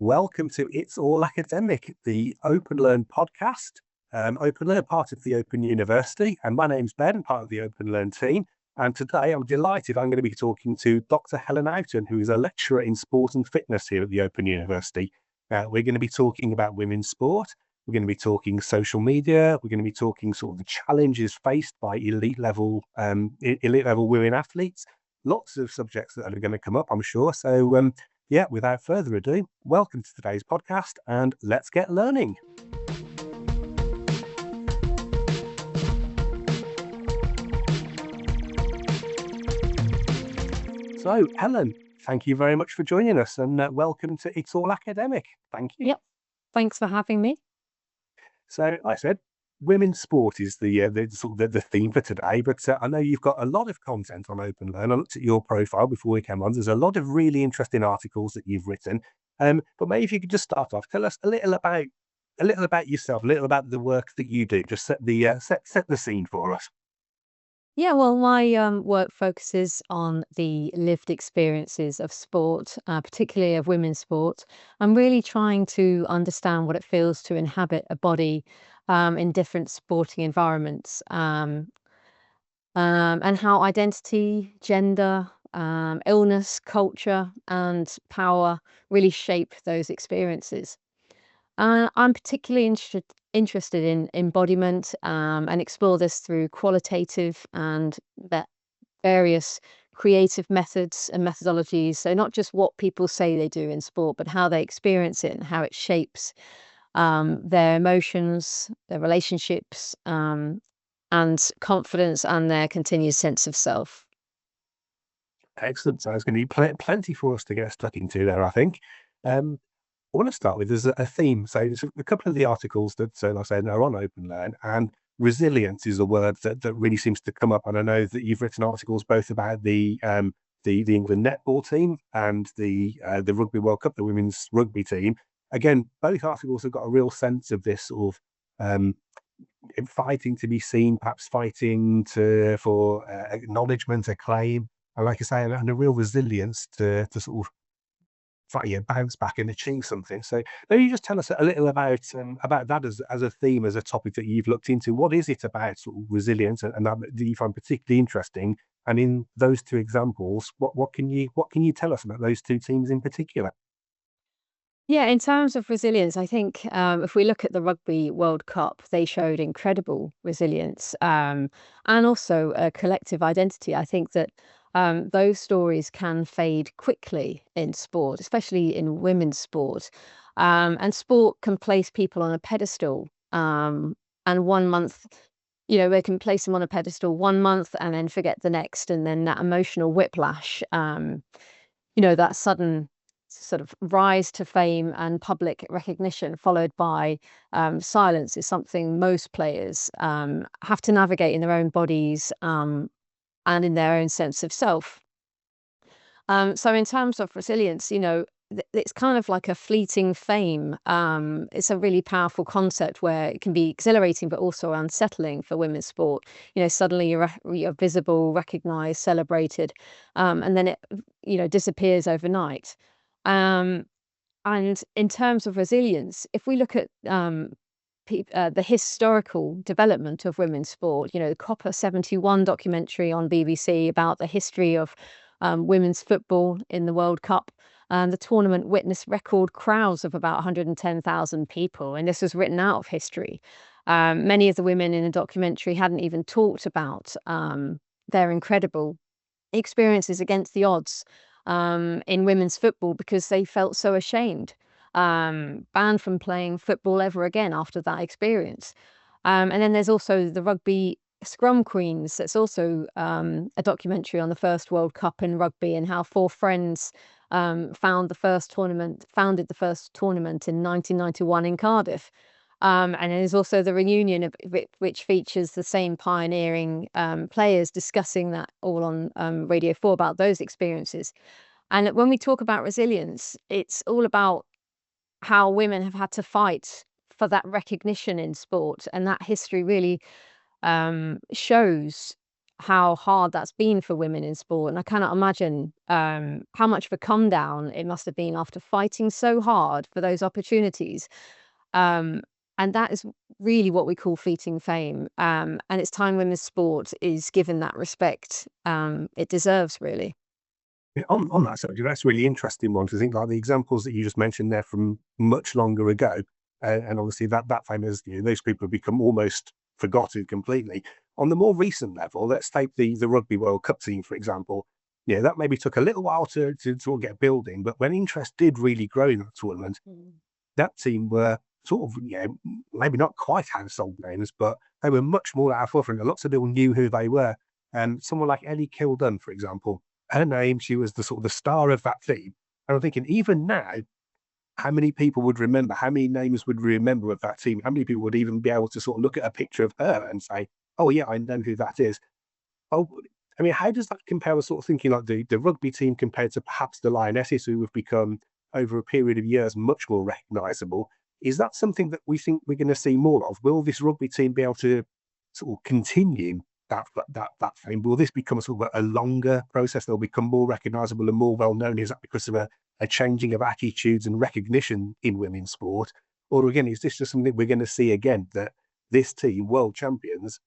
Welcome to It's All Academic, the Open Learn podcast. Open Learn, part of the Open University, and my name's Ben, part of the Open Learn team. And today I'm delighted I'm going to be talking to Dr Helen Owton, who is a lecturer in sport and fitness here at the Open University. We're going to be talking about women's sport. We're going to be talking social media. We're going to be talking sort of the challenges faced by elite level women athletes. Lots of subjects that are going to come up, I'm sure. So, without further ado, welcome to today's podcast and let's get learning. So, Helen, thank you very much for joining us and welcome to It's All Academic. Thank you. Yep. Thanks for having me. So, like I said, women's sport is the theme for today, but I know you've got a lot of content on Open Learn. I looked at your profile before we came on. There's a lot of really interesting articles that you've written. But maybe if you could just start off, tell us a little about yourself, a little about the work that you do. Just set the scene for us. Yeah, well, my work focuses on the lived experiences of sport, particularly of women's sport. I'm really trying to understand what it feels to inhabit a body in different sporting environments, and how identity, gender, illness, culture, and power really shape those experiences. I'm particularly interested in embodiment, and explore this through qualitative and various creative methods and methodologies. So not just what people say they do in sport, but how they experience it and how it shapes their emotions, their relationships, and confidence, and their continued sense of self. Excellent. So there's going to be plenty for us to get stuck into there, I think. I want to start with there's a theme. So there's a couple of the articles that, like I said, are on Open Learn, and resilience is a word that really seems to come up. And I know that you've written articles both about the England netball team and the Rugby World Cup, the women's rugby team. Again, both articles have got a real sense of this sort of fighting to be seen, perhaps fighting for acknowledgement, acclaim, and like I say, and a real resilience to sort of bounce back and achieve something. So maybe you just tell us a little about that as a theme, as a topic that you've looked into. What is it about sort of resilience and that you find particularly interesting? And in those two examples, what can you tell us about those two teams in particular? Yeah, in terms of resilience, I think if we look at the Rugby World Cup, they showed incredible resilience, and also a collective identity. I think that those stories can fade quickly in sport, especially in women's sport. And sport can place people on a pedestal. And 1 month, they can place them on a pedestal 1 month and then forget the next. And then that emotional whiplash, that sudden sort of rise to fame and public recognition followed by silence, is something most players have to navigate in their own bodies, and in their own sense of self. So in terms of resilience, it's kind of like a fleeting fame. It's a really powerful concept where it can be exhilarating but also unsettling for women's sport. Suddenly you're visible, recognized, celebrated, and then it disappears overnight. Um, and in terms of resilience, if we look at the historical development of women's sport, the Copper 71 documentary on BBC about the history of women's football in the World Cup. The tournament witnessed record crowds of about 110,000 people, and this was written out of history. Many of the women in the documentary hadn't even talked about their incredible experiences against the odds in women's football because they felt so ashamed, banned from playing football ever again after that experience. And then there's also the Rugby Scrum Queens. That's also a documentary on the first World Cup in rugby and how four friends founded the first tournament in 1991 in Cardiff. And there's also the reunion of which features the same pioneering players discussing that all on Radio 4 about those experiences. And when we talk about resilience, it's all about how women have had to fight for that recognition in sport, and that history really shows how hard that's been for women in sport. And I cannot imagine how much of a come down it must have been after fighting so hard for those opportunities. Um, and that is really what we call fleeting fame. And it's time women's sport is given that respect it deserves, really. Yeah, on that subject, that's a really interesting one to think like the examples that you just mentioned there from much longer ago, and obviously that famous, those people have become almost forgotten completely. On the more recent level, let's take the Rugby World Cup team, for example. Yeah, that maybe took a little while to sort of get building, but when interest did really grow in that tournament, Mm. that team were sort of, maybe not quite household names, but they were much more out forefront. Lots of people knew who they were. And someone like Ellie Kilden, for example, her name, she was the sort of the star of that team. And I'm thinking, even now, how many people would remember, how many names would remember of that team? How many people would even be able to sort of look at a picture of her and say, oh, yeah, I know who that is? Oh, I mean, how does that compare with sort of thinking like the rugby team compared to perhaps the Lionesses, who have become over a period of years much more recognisable? Is that something that we think we're going to see more of? Will this rugby team be able to sort of continue that fame? Will this become a sort of a longer process? They'll become more recognisable and more well known. Is that because of a changing of attitudes and recognition in women's sport, or again, is this just something we're going to see again that this team, world champions,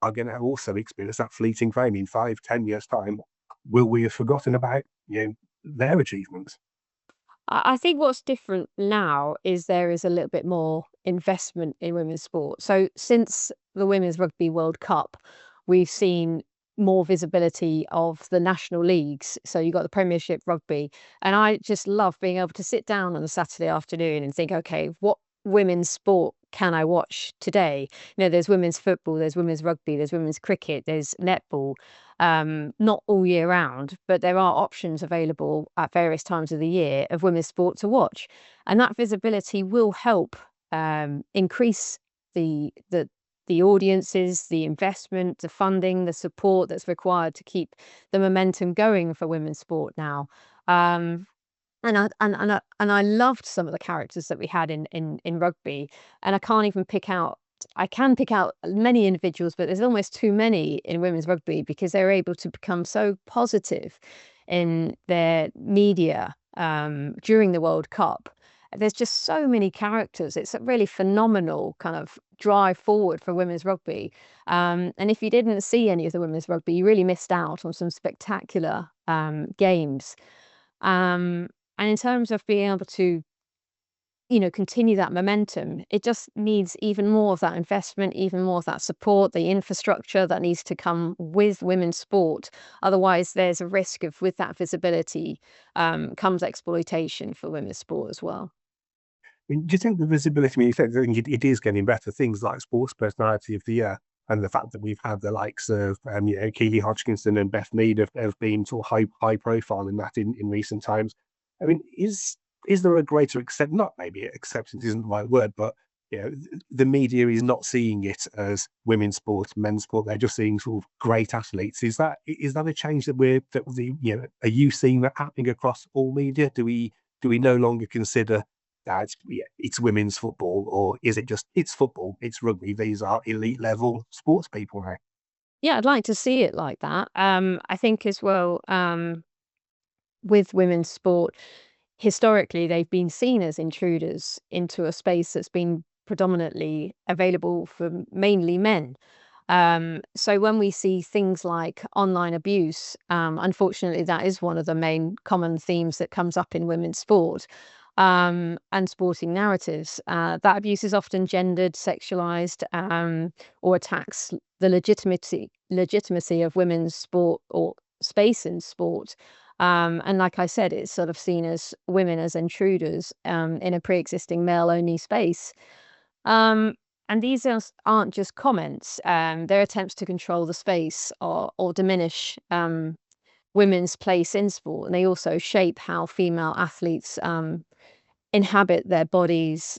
are going to also experience that fleeting fame in 5, 10 years' time? Will we have forgotten about their achievements? I think what's different now is there is a little bit more investment in women's sport. So since the Women's Rugby World Cup, we've seen more visibility of the national leagues. So you've got the Premiership Rugby. And I just love being able to sit down on a Saturday afternoon and think, okay, what women's sport can I watch today? There's women's football, there's women's rugby, there's women's cricket, there's netball. Not all year round, but there are options available at various times of the year of women's sport to watch, and that visibility will help increase the the audiences, the investment, the funding, the support that's required to keep the momentum going for women's sport now. Um, and I loved some of the characters that we had in rugby, and I can't even pick out. I can pick out many individuals, but there's almost too many in women's rugby because they're able to become so positive in their media during the World Cup. There's just so many characters. It's a really phenomenal kind of drive forward for women's rugby. And if you didn't see any of the women's rugby, you really missed out on some spectacular games. Um, and in terms of being able to, continue that momentum, it just needs even more of that investment, even more of that support, the infrastructure that needs to come with women's sport. Otherwise, there's a risk of, with that visibility, comes exploitation for women's sport as well. I mean, do you think the visibility, I mean, you said that it is getting better, things like Sports Personality of the Year, and the fact that we've had the likes of, Keely Hodgkinson and Beth Mead have been sort of high profile in that in recent times. I mean, is there a greater accept? Not maybe acceptance isn't the right word, but the media is not seeing it as women's sport, men's sport. They're just seeing sort of great athletes. Is that a change are you seeing that happening across all media? Do we no longer consider that it's women's football, or is it just it's football, it's rugby? These are elite level sports people now. Yeah, I'd like to see it like that. I think as well, with women's sport, historically, they've been seen as intruders into a space that's been predominantly available for mainly men. So when we see things like online abuse, unfortunately, that is one of the main common themes that comes up in women's sport and sporting narratives. That abuse is often gendered, sexualized, or attacks the legitimacy of women's sport or space in sport. And like I said, it's sort of seen as women as intruders in a pre-existing male-only space. Um, and these aren't just comments; they're attempts to control the space or diminish women's place in sport, and they also shape how female athletes inhabit their bodies,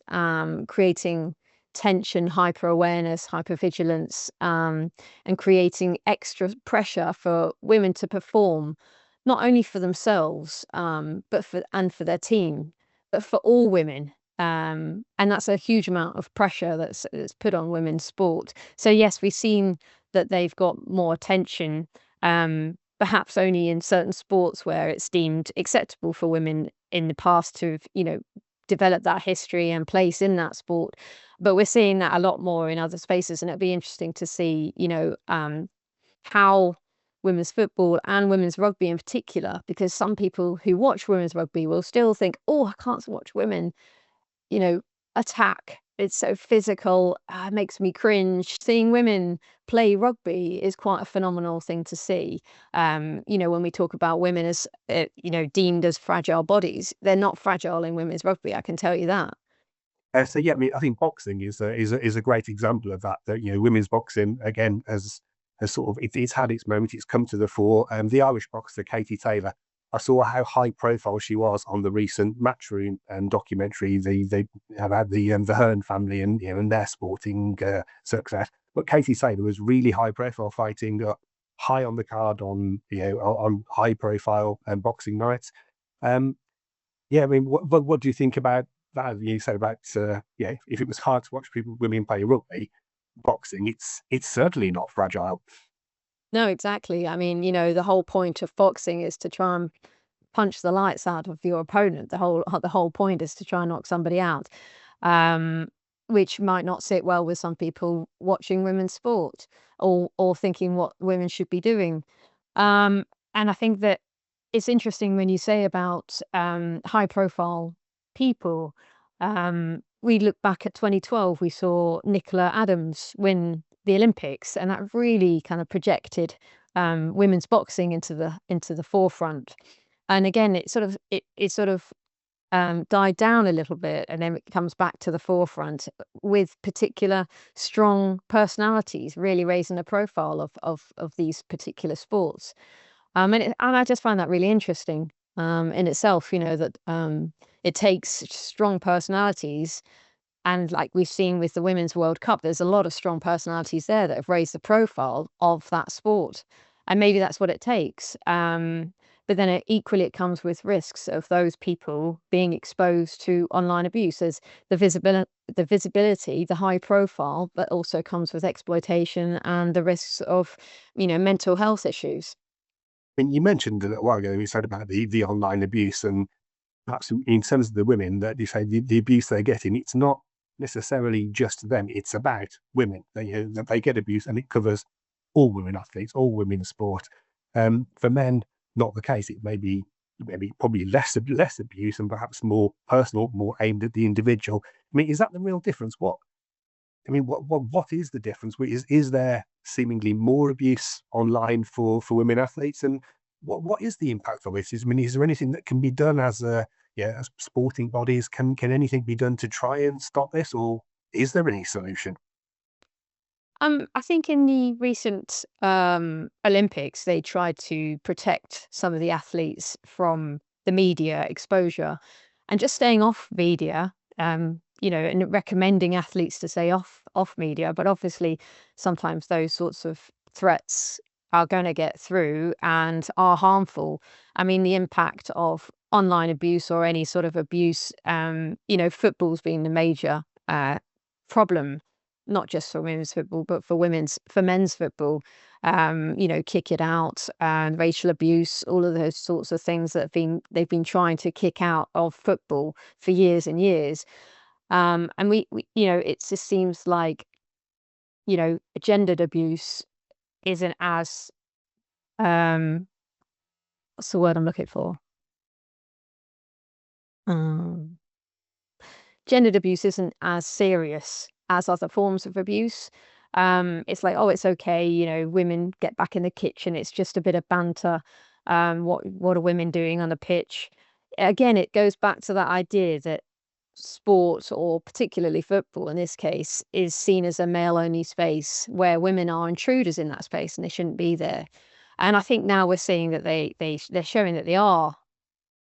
creating tension, hyper awareness, hyper vigilance, and creating extra pressure for women to perform, not only for themselves, but for their team, but for all women. And that's a huge amount of pressure that's put on women's sport. So yes, we've seen that they've got more attention, perhaps only in certain sports where it's deemed acceptable for women in the past to have, develop that history and place in that sport. But we're seeing that a lot more in other spaces, and it'd be interesting to see, how women's football and women's rugby in particular, because some people who watch women's rugby will still think, "Oh, I can't watch women, you know, attack. It's so physical. It makes me cringe." Seeing women play rugby is quite a phenomenal thing to see. When we talk about women as, deemed as fragile bodies, they're not fragile in women's rugby. I can tell you that. So yeah, I mean, I think boxing is a great example of that. That women's boxing again has sort of it's had its moment. It's come to the fore. The Irish boxer Katie Taylor. I saw how high profile she was on the recent Matchroom documentary. They have had the Hearn family and their sporting success. But Katie Taylor was really high profile, fighting high on the card on high profile boxing nights. Um, yeah, I mean, what do you think about that? You said about if it was hard to watch women play rugby, boxing, it's certainly not fragile. No, exactly. I mean, the whole point of boxing is to try and punch the lights out of your opponent. The whole point is to try and knock somebody out, um, which might not sit well with some people watching women's sport or thinking what women should be doing. And I think that it's interesting when you say about high profile people. We look back at 2012, we saw Nicola Adams win the Olympics, and that really kind of projected women's boxing into the forefront. And again, it sort of died down a little bit, and then it comes back to the forefront with particular strong personalities really raising the profile of these particular sports. And I just find that really interesting, in itself, that, it takes strong personalities, and like we've seen with the Women's World Cup, there's a lot of strong personalities there that have raised the profile of that sport, and maybe that's what it takes. But then equally, it comes with risks of those people being exposed to online abuse. There's the high profile, but also comes with exploitation and the risks of, mental health issues. I mean, you mentioned a little while ago, you said about the online abuse, and perhaps in terms of the women that you say the abuse they're getting, it's not necessarily just them. It's about women. That they get abuse, and it covers all women athletes, all women in sport. For men, not the case. It may be maybe probably less abuse and perhaps more personal, more aimed at the individual. I mean, is that the real difference? What is the difference? Is there seemingly more abuse online for women athletes, and what is the impact of it? Is there anything that can be done as sporting bodies? Can anything be done to try and stop this, or is there any solution? I think in the recent Olympics, they tried to protect some of the athletes from the media exposure and just staying off media, and recommending athletes to stay off media. But obviously, sometimes those sorts of threats are going to get through and are harmful. I mean, the impact of online abuse or any sort of abuse, football's been the major problem, not just for women's football, but for men's football. Kick it out and racial abuse, all of those sorts of things that they've been trying to kick out of football for years and years. And it just seems like, gendered abuse isn't as, um, what's the word I'm looking for? Um, Gendered abuse isn't as serious as other forms of abuse. It's like, oh, it's okay, women get back in the kitchen. It's just a bit of banter. What are women doing on the pitch? Again, it goes back to that idea that sport, or particularly football in this case, is seen as a male-only space where women are intruders in that space and they shouldn't be there. And I think now we're seeing that they're showing that they are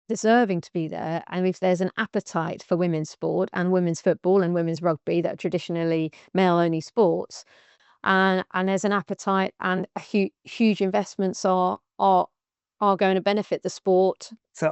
deserving to be there. And if there's an appetite for women's sport and women's football and women's rugby that are traditionally male-only sports, and there's an appetite and huge investments are going to benefit the sport. So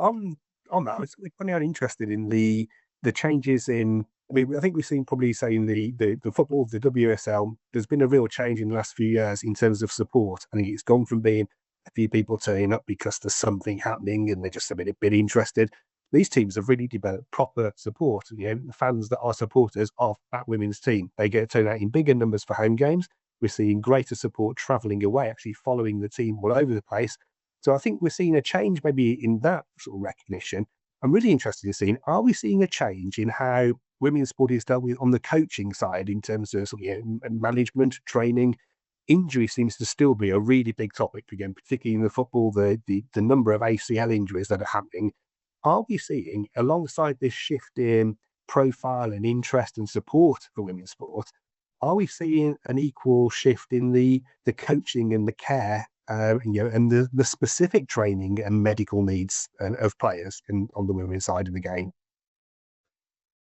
on that, I was kind of interested in the changes in I mean, I think we've seen probably saying the football, the WSL, there's been a real change in the last few years in terms of support. I think it's gone from being a few people turning up because there's something happening and they're just a bit interested. These teams have really developed proper support. The fans that are supporters of that women's team, they get turned out in bigger numbers for home games. We're seeing greater support travelling away, actually following the team all over the place. So I think we're seeing a change maybe in that sort of recognition. I'm really interested in seeing, are we seeing a change in how women's sport is dealt with on the coaching side in terms of management, training? Injury seems to still be a really big topic again, particularly in the football, the number of ACL injuries that are happening. Are we seeing, alongside this shift in profile and interest and support for women's sport, are we seeing an equal shift in the coaching and the care, and the specific training and medical needs of players on the women's side of the game?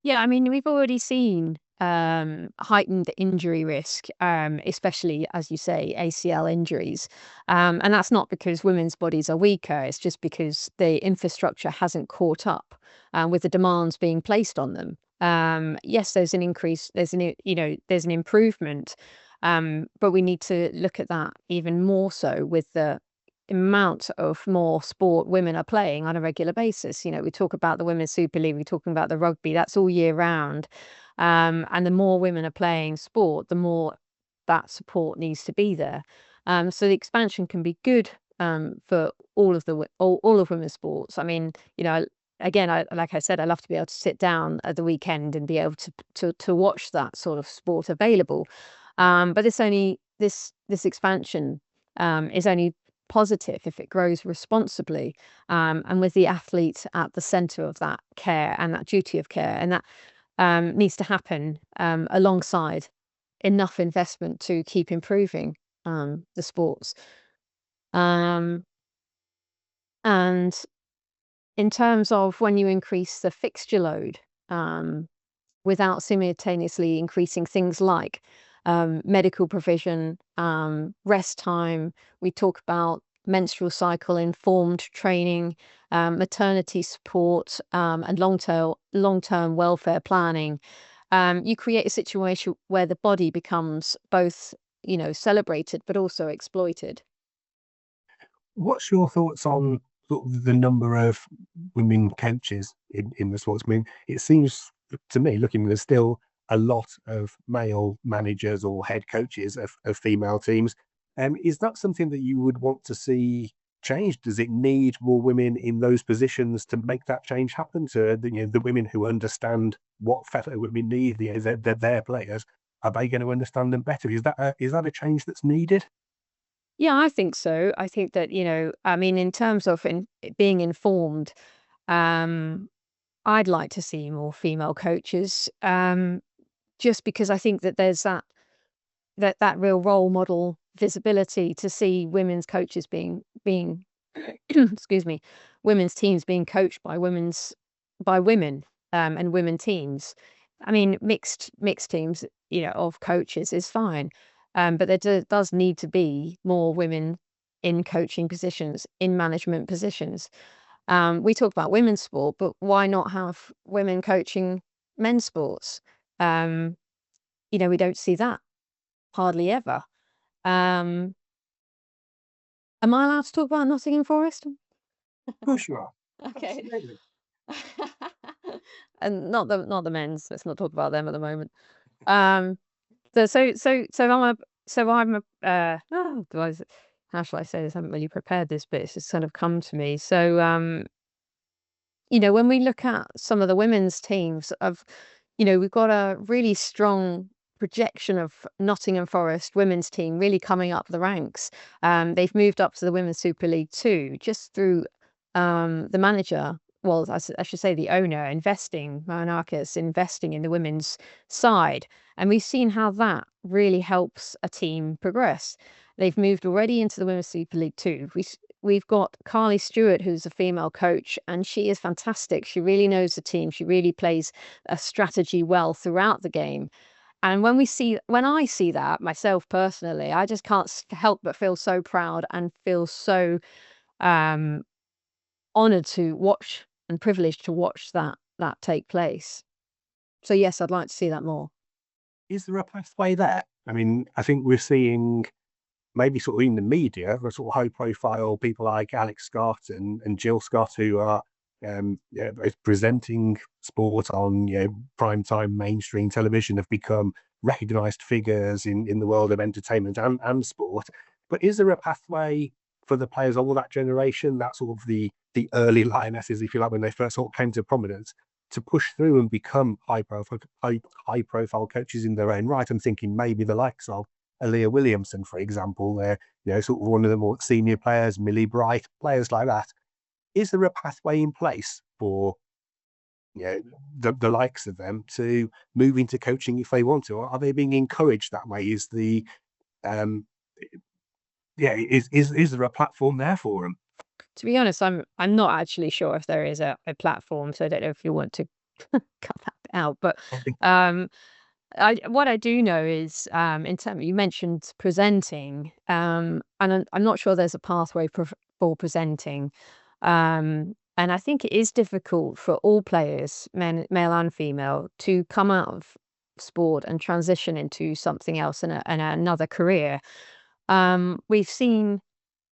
Yeah, I mean, we've already seen heightened injury risk, especially as you say, ACL injuries. And that's not because women's bodies are weaker, it's just because the infrastructure hasn't caught up with the demands being placed on them. Yes, there's an increase, there's an improvement, but we need to look at that even more so with the amount of more sport women are playing on a regular basis. We talk about the Women's Super League, we're talking about the rugby, that's all year round. And the more women are playing sport, the more that support needs to be there. So the expansion can be good for all of women's sports. I mean, again, like I said, I love to be able to sit down at the weekend and be able to watch that sort of sport available. But this expansion is only positive if it grows responsibly, and with the athlete at the center of that care and that duty of care. And that needs to happen alongside enough investment to keep improving the sports. Um, and in terms of when you increase the fixture load, um, without simultaneously increasing things like medical provision, rest time. We talk about menstrual cycle informed training, maternity support, and long term welfare planning. You create a situation where the body becomes both, celebrated but also exploited. What's your thoughts on sort of the number of women coaches in the sports? I mean, it seems to me, looking, there's still a lot of male managers or head coaches of female teams. Is that something that you would want to see changed? Does it need more women in those positions to make that change happen? To the women who understand what fellow women need, they're their players. Are they going to understand them better? Is that a change that's needed? Yeah, I think so. I think that, I mean, in terms of being informed, um, I'd like to see more female coaches, just because I think that there's that real role model visibility to see women's coaches being excuse me, women's teams being coached by women, and women teams. I mean, mixed teams, of coaches is fine, but there does need to be more women in coaching positions, in management positions. We talk about women's sport, but why not have women coaching men's sports? Um, we don't see that hardly ever. Um, am I allowed to talk about Nottingham Forest? Of course you are. Okay. Absolutely. And not the men's. Let's not talk about them at the moment. Um, do I, how shall I say this? I haven't really prepared this, but it's just kind of come to me. So, when we look at some of the women's teams we've got a really strong projection of Nottingham Forest women's team really coming up the ranks. They've moved up to the Women's Super League 2 just through the manager, well, I should say the owner, Marinakis, investing in the women's side. And we've seen how that really helps a team progress. They've moved already into the Women's Super League 2. We've got Carly Stewart, who's a female coach, and she is fantastic. She really knows the team. She really plays a strategy well throughout the game. And when I see that myself personally, I just can't help but feel so proud and feel so um, honored to watch and privileged to watch that take place. So yes, I'd like to see that more. Is there a pathway there? I mean, I think we're seeing maybe sort of in the media, the sort of high profile people like Alex Scott and Jill Scott, who are yeah, both presenting sport on prime time mainstream television, have become recognised figures in the world of entertainment and sport. But is there a pathway for the players of all that generation, that sort of the early lionesses, if you like, when they first sort of came to prominence, to push through and become high profile coaches in their own right? I'm thinking maybe the likes of Aaliyah Williamson, for example, they're sort of one of the more senior players, Millie Bright, players like that. Is there a pathway in place for the likes of them to move into coaching if they want to, or are they being encouraged that way? Is the um is there a platform there for them? To be honest, I'm not actually sure if there is a platform, so I don't know if you want to cut that bit out. But um, what I do know is, in terms you mentioned presenting, and I'm not sure there's a pathway for presenting. And I think it is difficult for all players, male and female, to come out of sport and transition into something else and another career. We've seen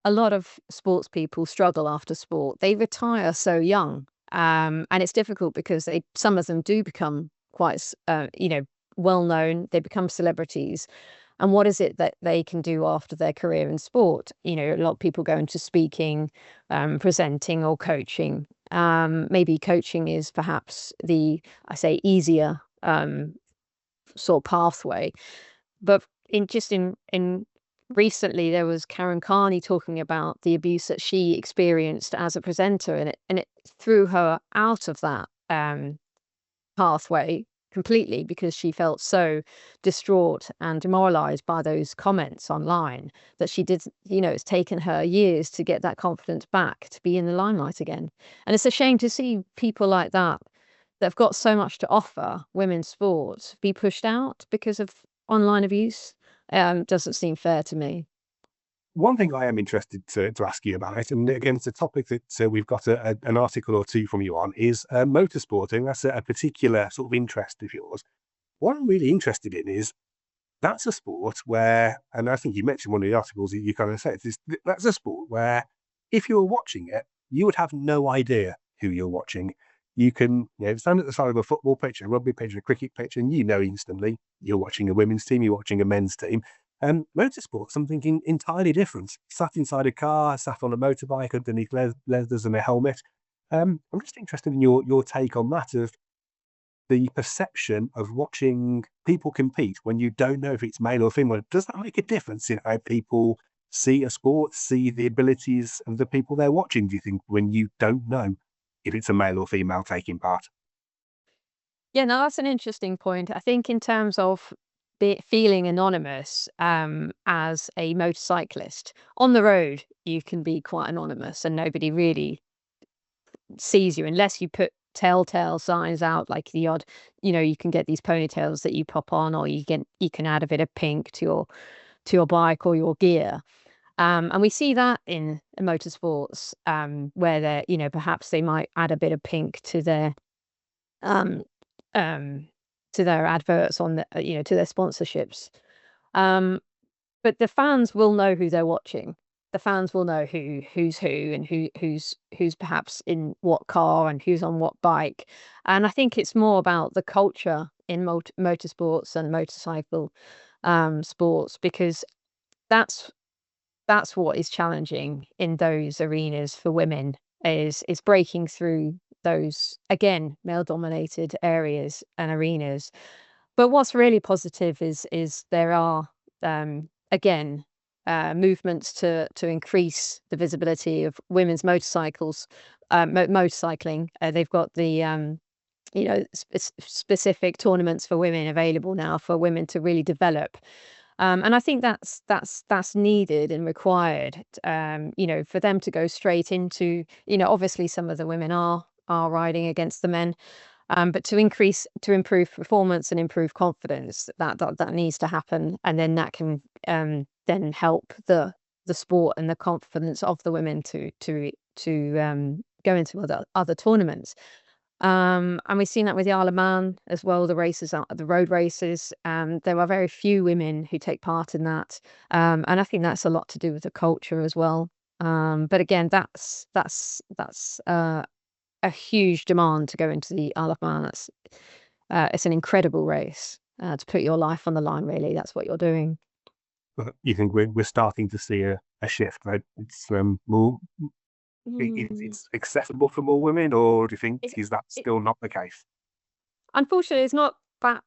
a lot of sports people struggle after sport. They retire so young, and it's difficult because some of them do become quite, well known. They become celebrities, and what is it that they can do after their career in sport? A lot of people go into speaking, presenting, or coaching. Maybe coaching is perhaps I say, easier sort of pathway. But in recently, there was Karen Carney talking about the abuse that she experienced as a presenter, and it threw her out of that pathway completely because she felt so distraught and demoralized by those comments online that she did. It's taken her years to get that confidence back to be in the limelight again. And it's a shame to see people like that have got so much to offer women's sports be pushed out because of online abuse. Doesn't seem fair to me. One thing I am interested to ask you about, and again, it's a topic that we've got an article or two from you on, is motorsporting. That's a particular sort of interest of yours. What I'm really interested in is that's a sport where, and I think you mentioned one of the articles that you kind of said, that's a sport where if you were watching it, you would have no idea who you're watching. You can stand at the side of a football pitch, a rugby pitch, a cricket pitch, and instantly you're watching a women's team, you're watching a men's team. Motorsport, something entirely different. Sat inside a car, sat on a motorbike underneath leathers and a helmet. I'm just interested in your take on that, of the perception of watching people compete when you don't know if it's male or female. Does that make a difference in how people see a sport, see the abilities of the people they're watching, do you think, when you don't know if it's a male or female taking part? Yeah, no, that's an interesting point. I think in terms of feeling anonymous, as a motorcyclist on the road, you can be quite anonymous and nobody really sees you unless you put telltale signs out, like the odd, you can get these ponytails that you pop on, or you can add a bit of pink to your bike or your gear. And we see that in motorsports, where perhaps they might add a bit of pink um, to their adverts on to their sponsorships. Um, but the fans will know who they're watching. The fans will know who's who and who's perhaps in what car and who's on what bike. And I think it's more about the culture in motorsports and motorcycle sports, because that's that's what is challenging in those arenas for women, is breaking through those, again, male dominated areas and arenas. But what's really positive is there are, again, movements to increase the visibility of women's motorcycles, motorcycling. They've got the specific tournaments for women available now for women to really develop. And I think that's needed and required, for them to go straight into, obviously some of the women are riding against the men, but to improve performance and improve confidence, that needs to happen, and then that can then help the sport and the confidence of the women to go into other tournaments. And we've seen that with the Isle of Man as well, the races, the road races. There are very few women who take part in that. And I think that's a lot to do with the culture as well. But again, that's a huge demand to go into the Isle of Man. It's an incredible race to put your life on the line, really. That's what you're doing. But you think we're starting to see a shift, right? It's more Mm. it's accessible for more women, or do you think It, is that it, still not the case? unfortunately, it's not that.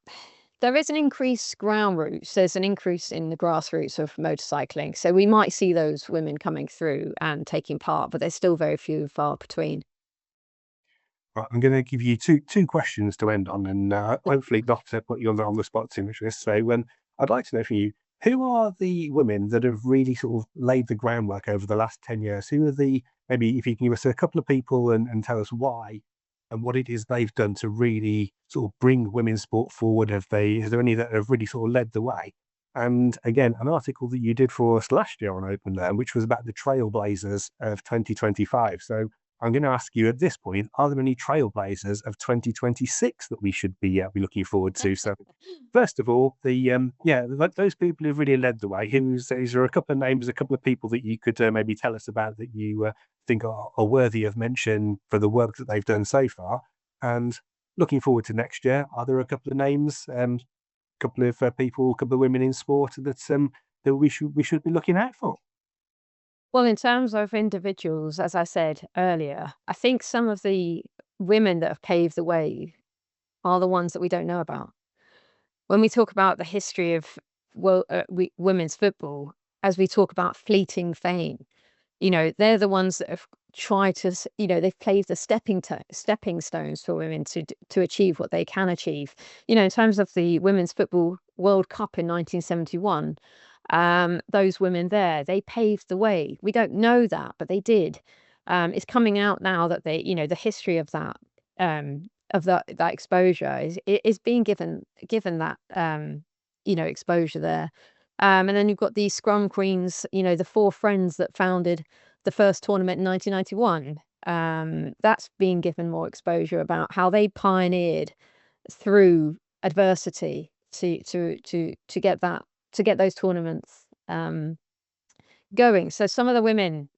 There is an increased ground routes. There's an increase in the grassroots of motorcycling. So we might see those women coming through and taking part, but they're still very few and far between. Right, I'm going to give you two questions to end on, and hopefully not to put you on the spot too much. So, I'd like to know from you, who are the women that have really sort of laid the groundwork over the last 10 years? Who are the maybe if you can give us a couple of people and tell us why and what it is they've done to really sort of bring women's sport forward? Is there any that have really sort of led the way? And again, an article that you did for us last year on Open Learn, which was about the trailblazers of 2025. So I'm going to ask you at this point, are there any trailblazers of 2026 that we should be looking forward to? So, first of all, those people who've really led the way. Is there a couple of names, a couple of people that you could maybe tell us about that you think are worthy of mention for the work that they've done so far? And looking forward to next year, are there a couple of names, couple of people, a couple of women in sport that we should be looking out for? Well, in terms of individuals, as I said earlier, I think some of the women that have paved the way are the ones that we don't know about. When we talk about the history of women's football, as we talk about fleeting fame, they're the ones that have tried to, they've paved the stepping stones for women to achieve what they can achieve. In terms of the Women's Football World Cup in 1971, those women there, they paved the way. We don't know that, but they did. It's coming out now that the history of that exposure is being given that exposure there. And then you've got these scrum queens, the four friends that founded the first tournament in 1991. That's being given more exposure about how they pioneered through adversity to get those tournaments going. So some of the women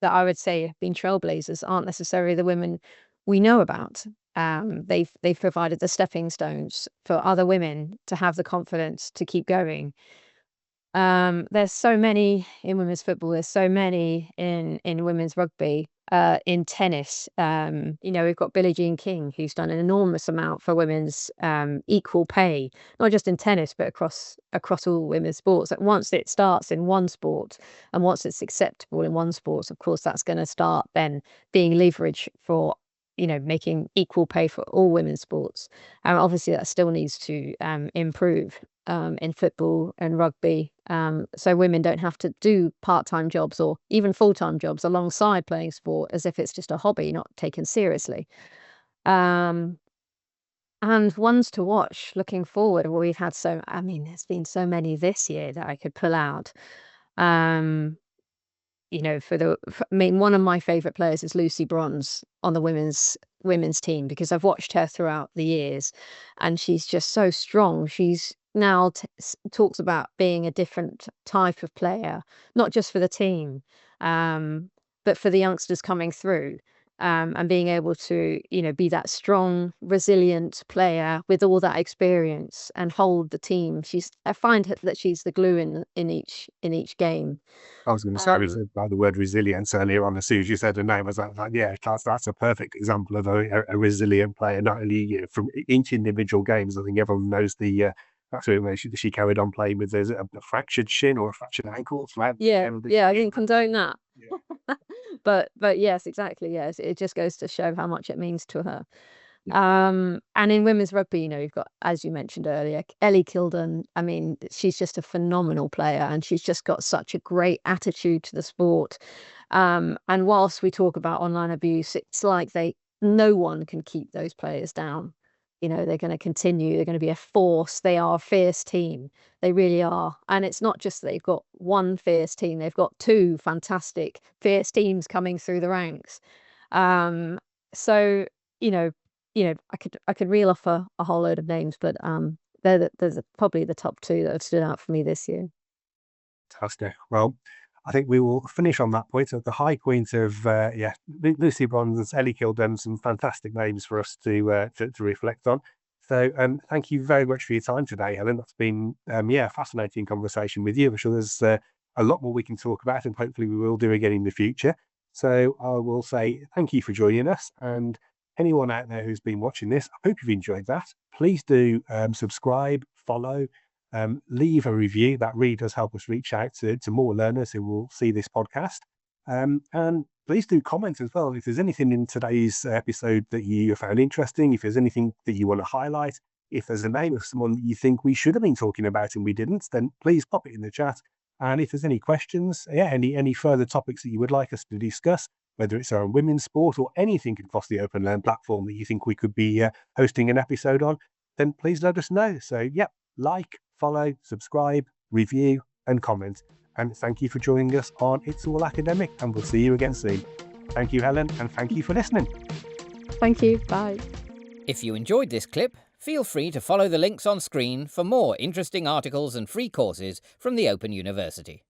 that I would say have been trailblazers aren't necessarily the women we know about. They've provided the stepping stones for other women to have the confidence to keep going. There's so many in women's football. There's so many in women's rugby. In tennis, we've got Billie Jean King, who's done an enormous amount for women's equal pay, not just in tennis, but across all women's sports. That once it starts in one sport, and once it's acceptable in one sport, of course, that's going to start then being leverage for making equal pay for all women's sports. Obviously, that still needs to improve in football and rugby. So women don't have to do part-time jobs or even full-time jobs alongside playing sport as if it's just a hobby, not taken seriously. Um, and ones to watch looking forward. Well, there's been so many this year that I could pull out. Um, one of my favorite players is Lucy Bronze on the women's team because I've watched her throughout the years, and she's just so strong. She's now talks about being a different type of player, not just for the team, but for the youngsters coming through. And being able to, be that strong, resilient player with all that experience and hold the team. I find that she's the glue in each game. I was going to say, I was Um, about the word resilience earlier on. As soon as you said her name, I was like, yeah, that's a perfect example of a resilient player. Not only from each individual games, I think everyone knows that's where she carried on playing with a fractured shin or a fractured ankle throughout Yeah, the yeah, I game. didn't condone that. Yeah, But yes, exactly, yes. It just goes to show how much it means to her. yeah. And in women's rugby, you've got, as you mentioned earlier, Ellie Kilden. I mean, she's just a phenomenal player and she's just got such a great attitude to the sport. And whilst we talk about online abuse, it's like no one can keep those players down. They're going to continue. They're going to be a force. They are a fierce team. They really are. And it's not just that they've got one fierce team, they've got two fantastic fierce teams coming through the ranks. So, you know, I could reel off a whole load of names, but there's probably the top two that have stood out for me this year. Fantastic. Well, I think we will finish on that point. So the High Queens of Lucy Bronze, Ellie Kilden, some fantastic names for us to reflect on. So thank you very much for your time today, Helen. That's been a fascinating conversation with you. I'm sure there's a lot more we can talk about, and hopefully we will do again in the future. So I will say thank you for joining us, and anyone out there who's been watching this, I hope you've enjoyed that. Please do subscribe, follow, leave a review. That really does help us reach out to more learners who will see this podcast. And please do comment as well. If there's anything in today's episode that you found interesting, if there's anything that you want to highlight, if there's a name of someone that you think we should have been talking about and we didn't, then please pop it in the chat. And if there's any questions, any further topics that you would like us to discuss, whether it's around women's sport or anything across the Open Learn platform that you think we could be hosting an episode on, then please let us know. So, like, follow, subscribe, review, and comment. And thank you for joining us on It's All Academic, and we'll see you again soon. Thank you, Helen, and thank you for listening. Thank you. Bye. If you enjoyed this clip, feel free to follow the links on screen for more interesting articles and free courses from the Open University.